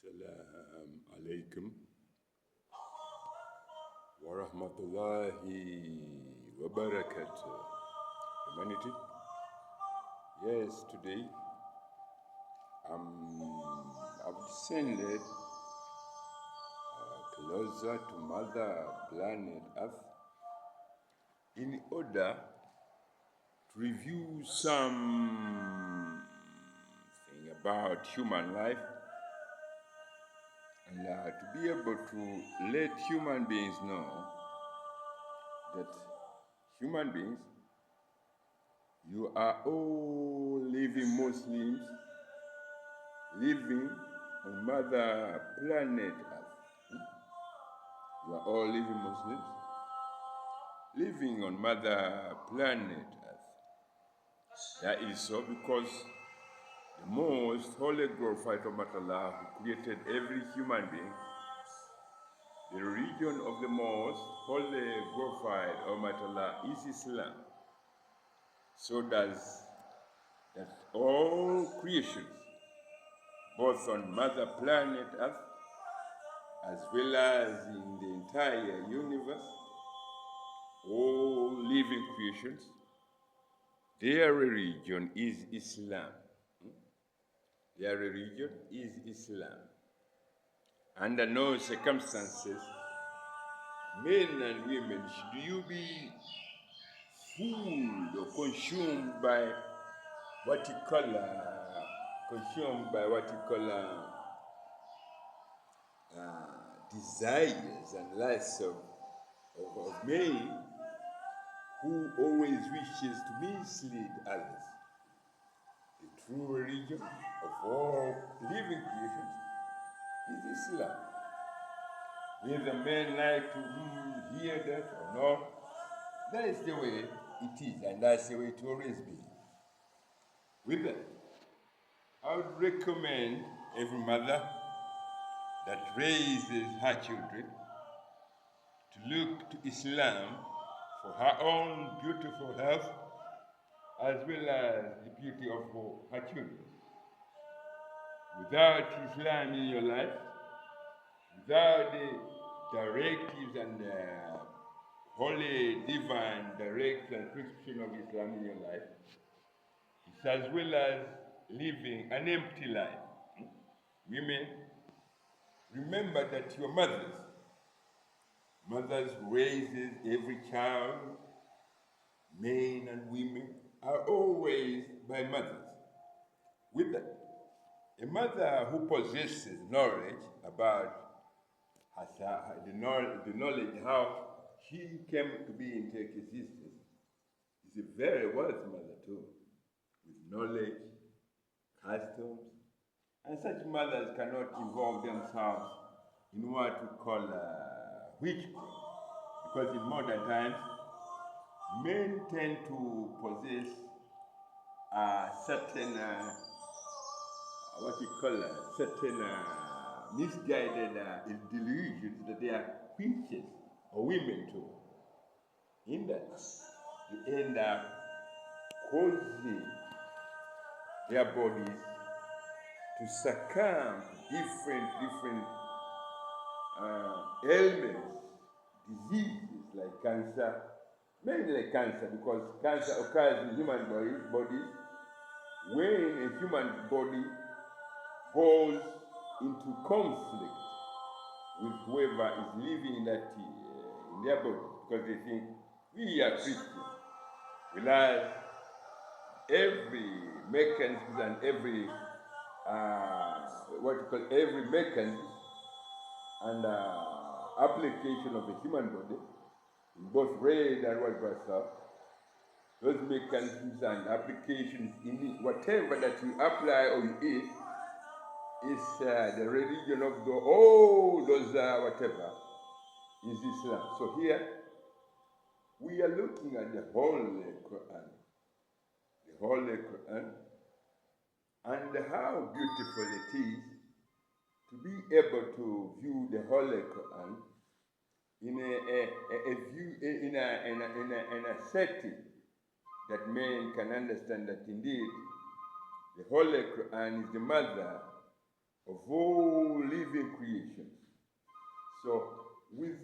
Assalamu alaikum wa rahmatullahi wa barakatuh. Humanity, yes, today I've descended closer to Mother Planet Earth in order to review something about human life and to be able to let human beings know that human beings, you are all living Muslims living on Mother Planet Earth. You are all living Muslims living on Mother Planet Earth. That is so because the most holy glorified Allah who created every human being, the religion of the most holy glorified Almighty Allah is Islam. So does that all creations, both on Mother Planet Earth as well as in the entire universe, all living creations, their religion is Islam. Their religion is Islam. Under no circumstances, men and women, should you be fooled or consumed by what you call desires and lusts of men who always wishes to mislead others. The true religion of all living creations is Islam. Whether men like to hear that or not, that is the way it is, and that's the way it will always be. With that, I would recommend every mother that raises her children to look to Islam for her own beautiful health as well as the beauty of her children. Without Islam in your life, without the directives and holy, divine direct and prescription of Islam in your life, it's as well as living an empty life. Women, remember that your mothers raises every child, men and women are always by mothers. With that, a mother who possesses knowledge about the knowledge how she came to be into existence is a very wealthy mother too, with knowledge, customs, and such mothers cannot involve themselves in what we call witchcraft, because in modern times, men tend to possess certain misguided delusions that they are witches or women too. In that, they end up causing their bodies to succumb to different ailments, diseases like cancer, mainly like cancer, because cancer occurs in human bodies when a human body goes into conflict with whoever is living in that in their body, because they think we are Christians. Whereas every mechanism and every every mechanism and application of the human body, in both red and white blood cells, those mechanisms and applications in it, whatever that you apply or you eat, is the religion of all those whatever is Islam. So here we are looking at the Holy Quran, and how beautiful it is to be able to view the Holy Quran in a setting that men can understand that indeed the Holy Quran is the mother of all living creation. So, with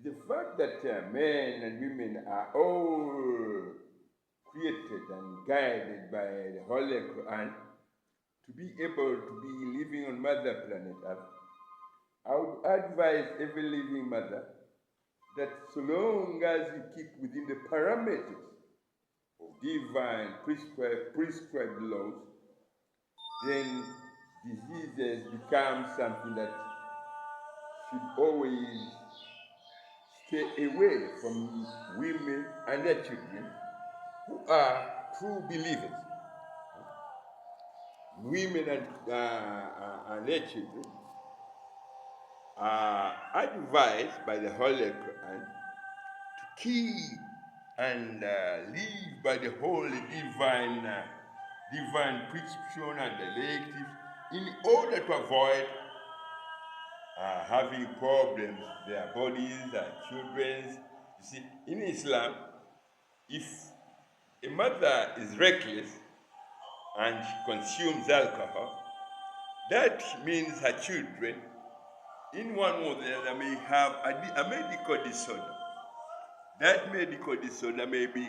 the fact that men and women are all created and guided by the Holy Quran to be able to be living on Mother Planet Earth, I would advise every living mother that so long as you keep within the parameters of divine prescribed laws, then diseases become something that should always stay away from women and their children who are true believers. Women and their children are advised by the Holy Quran to keep and live by the holy divine prescription and directives in order to avoid having problems with their bodies, their children's. You see, in Islam, if a mother is reckless and she consumes alcohol, that means her children, in one way or the other, may have a medical disorder. That medical disorder may be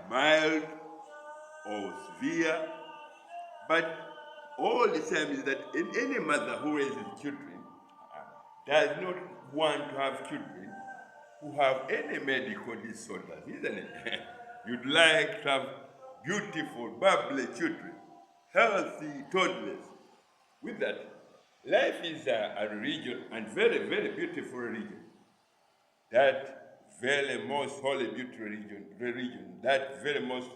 mild or severe, but all the same is that any mother who raises children does not want to have children who have any medical disorders, isn't it? You'd like to have beautiful, bubbly children, healthy toddlers. With that, life is a religion, and very, very beautiful religion. That very most holy, beautiful religion, that very most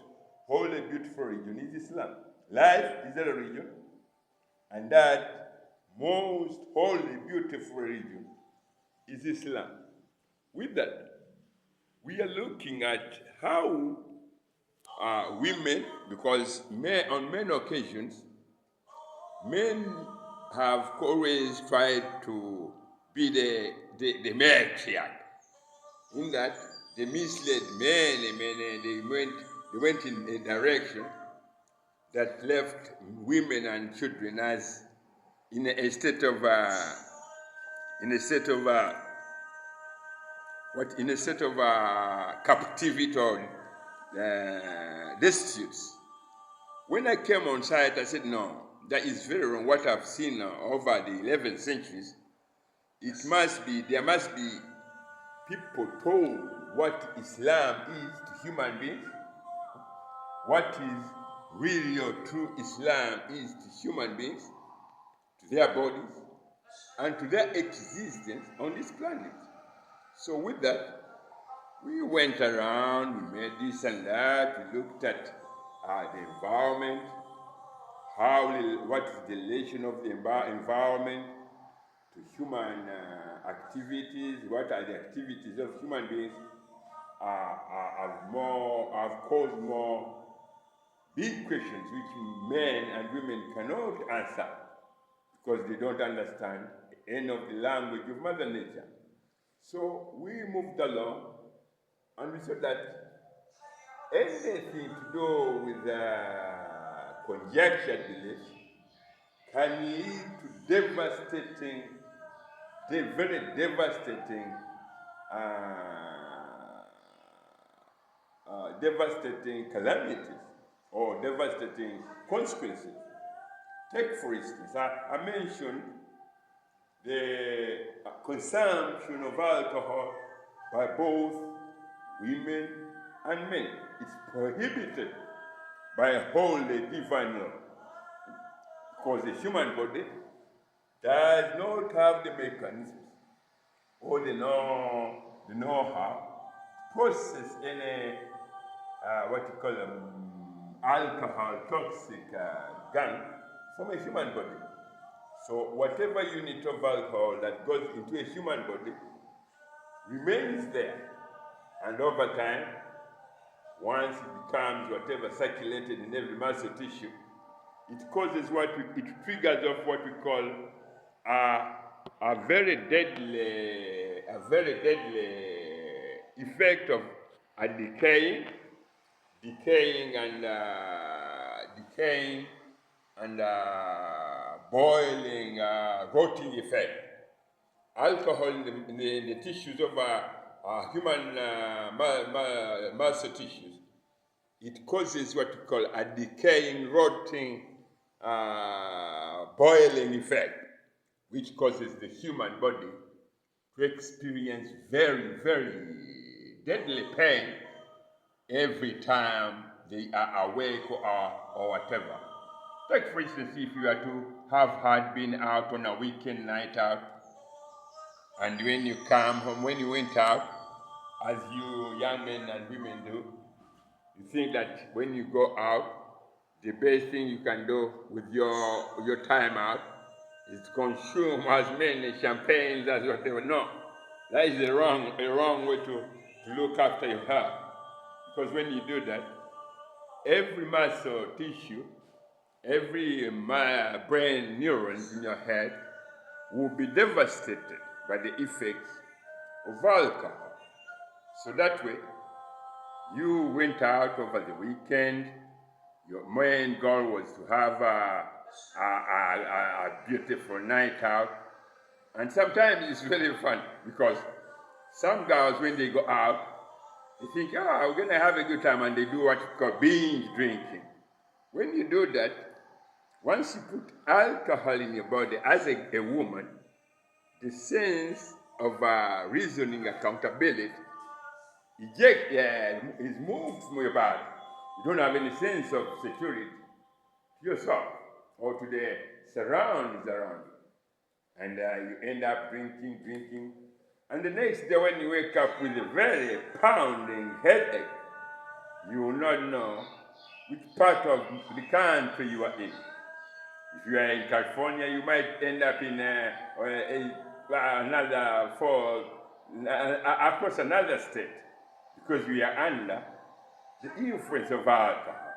holy, beautiful religion is Islam. Life is a religion, and that most holy, beautiful religion is Islam. With that, we are looking at how women, because on many occasions, men have always tried to be the matriarch. In that, they misled men, they went in a direction that left women and children as in a state of captivity or destitutes. When I came on site, I said, no, that is very wrong. What I've seen over the 11th centuries, there must be people told what Islam is to human beings, what is really or true Islam is to human beings, to their bodies, and to their existence on this planet. So with that, we went around, we made this and that, we looked at the environment, what is the relation of the environment to human activities, what are the activities of human beings have caused more big questions which men and women cannot answer because they don't understand any of the language of Mother Nature. So we moved along and we saw that anything to do with conjectured beliefs can lead to very devastating calamities or devastating consequences. Take, for instance, I mentioned the consumption of alcohol by both women and men. It's prohibited by a holy divine law because the human body does not have the mechanisms or the know-how to process any alcohol toxic gunk from a human body. So whatever unit of alcohol that goes into a human body remains there, and over time, once it becomes whatever circulated in every muscle tissue, it causes it triggers off what we call a very deadly effect of a decaying and boiling, rotting effect. Alcohol in the tissues of human muscle tissues, it causes what we call a decaying, rotting, boiling effect, which causes the human body to experience very, very deadly pain every time they are awake or whatever. Like, for instance, if you are to have had been out on a weekend night out, and when you come home, when you went out, as you young men and women do, you think that when you go out, the best thing you can do with your time out is to consume as many champagnes as whatever. No, that is a wrong way to look after your health. Because when you do that, every muscle tissue, every brain neurons in your head will be devastated by the effects of alcohol. So that way, you went out over the weekend, your main goal was to have a beautiful night out. And sometimes it's really fun because some girls, when they go out, they think, we're going to have a good time, and they do what we call binge drinking. When you do that, once you put alcohol in your body as a woman, the sense of reasoning, accountability, is moved from your body. You don't have any sense of security to yourself or to the surroundings around you. And you end up drinking. And the next day when you wake up with a very pounding headache, you will not know which part of the country you are in. If you are in California, you might end up in across another state, because we are under the influence of alcohol.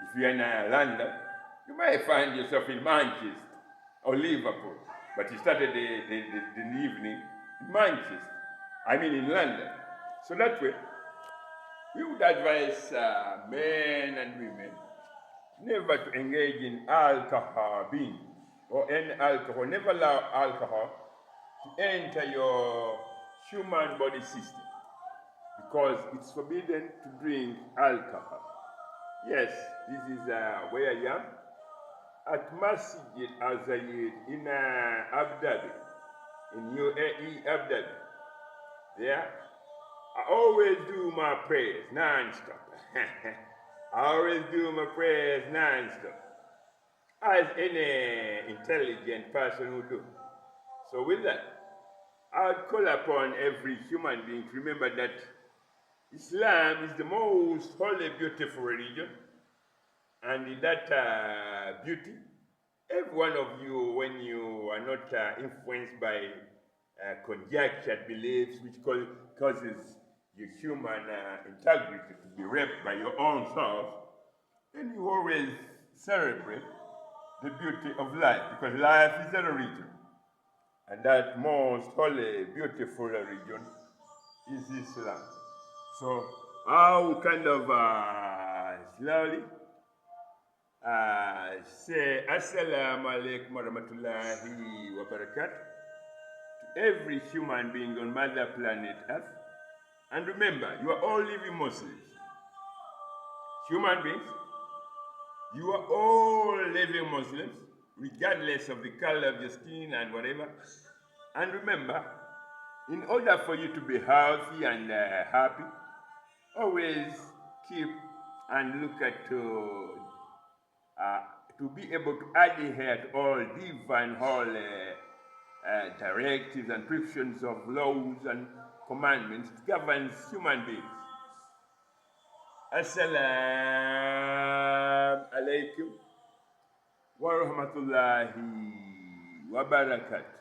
If you are in London, you might find yourself in Manchester or Liverpool, but you started the evening in Manchester, in London. So that way, we would advise men and women never to engage in alcohol binge or any alcohol. Never allow alcohol to enter your human body system, because it's forbidden to drink alcohol. Yes, this is where I am at Masjid Al-Zayed in Abu Dhabi, in UAE, Abu Dhabi. There, I always do my prayers non-stop. I always do my prayers non-stop, as any intelligent person would do. So with that, I would call upon every human being to remember that Islam is the most holy, beautiful religion. And in that beauty, every one of you, when you are not influenced by conjectured beliefs, which causes your human integrity to be raped by your own self, then you always celebrate the beauty of life, because life is a religion. And that most holy, beautiful religion is Islam. So I will kind of slowly say Assalamu alaikum wa rahmatullahi wa barakatuh to every human being on Mother Planet Earth. And remember, you are all living Muslims. Human beings, you are all living Muslims, regardless of the color of your skin and whatever. And remember, in order for you to be healthy and happy, always keep and look at to be able to adhere to all divine holy directives and prescriptions of laws and commandments that governs human beings. Assalamu alaikum wa rahmatullahi wa barakatuh.